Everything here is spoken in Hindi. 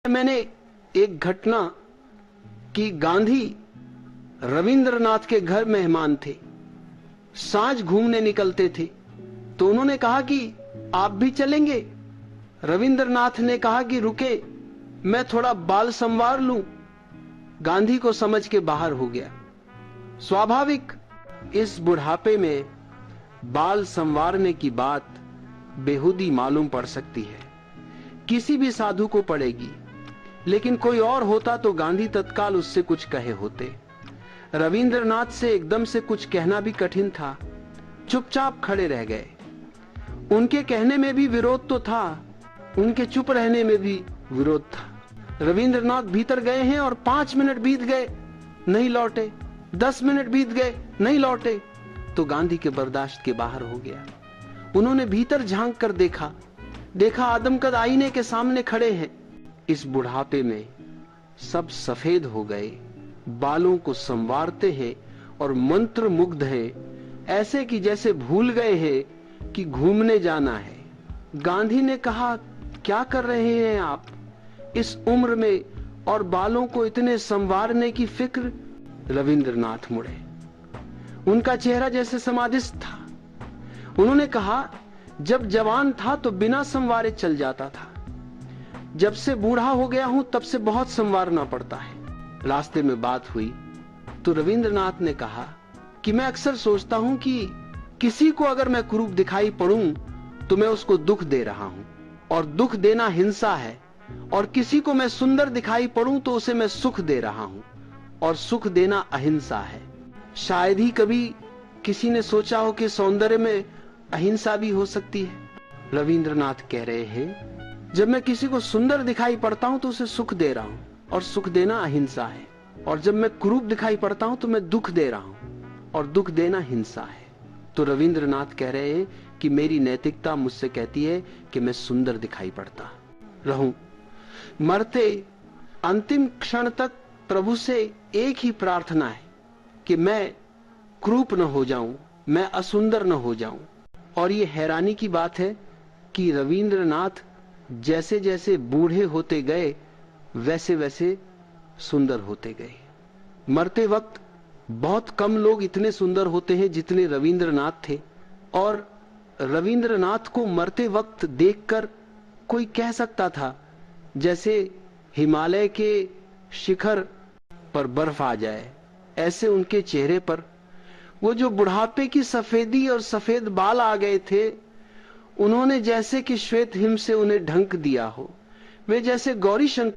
मैंने एक घटना कि गांधी रविंद्रनाथ के घर मेहमान थे, सांझ घूमने निकलते थे, तो उन्होंने कहा कि आप भी चलेंगे। रविंद्रनाथ ने कहा कि रुके, मैं थोड़ा बाल संवार लूं। गांधी को समझ के बाहर हो गया। स्वाभाविक, इस बुढ़ापे में बाल संवारने की बात बेहुदी मालूम पड़ सकती है, किसी भी साधु को पड़ेगी, लेकिन कोई और होता तो गांधी तत्काल उससे कुछ कहे होते। रविंद्रनाथ से एकदम से कुछ कहना भी कठिन था, चुपचाप खड़े रह गए। उनके कहने में भी विरोध तो था, उनके चुप रहने में भी विरोध था। रविंद्रनाथ भीतर गए हैं और 5 मिनट बीत गए, नहीं लौटे, 10 मिनट बीत गए, नहीं लौटे, तो गांधी के बर्दाश्त के बाहर हो गया। उन्होंने भीतर झांक कर देखा आदमकद आईने के सामने खड़े हैं। इस बुढ़ापे में सब सफेद हो गए, बालों को संवारते हैं और मंत्र मुग्ध हैं, ऐसे कि जैसे भूल गए हैं कि घूमने जाना है। गांधी ने कहा, क्या कर रहे हैं आप इस उम्र में और बालों को इतने संवारने की फिक्र? रविंद्रनाथ मुड़े, उनका चेहरा जैसे समाधिस्थ था। उन्होंने कहा, जब जवान था तो बिना संवारे चल जाता था, जब से बूढ़ा हो गया हूं तब से बहुत संवारना पड़ता है। रास्ते में बात हुई तो रविंद्रनाथ ने कहा कि मैं अक्सर सोचता हूं कि किसी को अगर मैं कुरूप दिखाई पड़ूं तो मैं उसको दुख दे रहा हूं, और दुख देना हिंसा है, और किसी को मैं सुंदर दिखाई पड़ूं तो उसे मैं सुख दे रहा हूं, और सुख देना अहिंसा है। शायद ही कभी किसी ने सोचा हो कि सौंदर्य में अहिंसा भी हो सकती है। रविंद्रनाथ कह रहे हैं, जब मैं किसी को सुंदर दिखाई पड़ता हूं तो उसे सुख दे रहा हूं, और सुख देना अहिंसा है, और जब मैं कुरूप दिखाई पड़ता हूं तो मैं दुख दे रहा हूं, और दुख देना हिंसा है। तो रविंद्रनाथ कह रहे हैं कि मेरी नैतिकता मुझसे कहती है कि मैं सुंदर दिखाई पड़ता रहूं। मरते अंतिम क्षण तक प्रभु से एक ही प्रार्थना है कि मैं क्रूप न हो जाऊं, मैं असुंदर न हो जाऊं। और ये हैरानी की बात है कि रविंद्रनाथ जैसे जैसे बूढ़े होते गए वैसे वैसे सुंदर होते गए। मरते वक्त बहुत कम लोग इतने सुंदर होते हैं जितने रविंद्रनाथ थे, और रविंद्रनाथ को मरते वक्त देखकर कोई कह सकता था जैसे हिमालय के शिखर पर बर्फ आ जाए, ऐसे उनके चेहरे पर वो जो बुढ़ापे की सफेदी और सफेद बाल आ गए थे, उन्होंने जैसे कि श्वेत हिम से उन्हें ढंक दिया हो। वे जैसे गौरी शंकर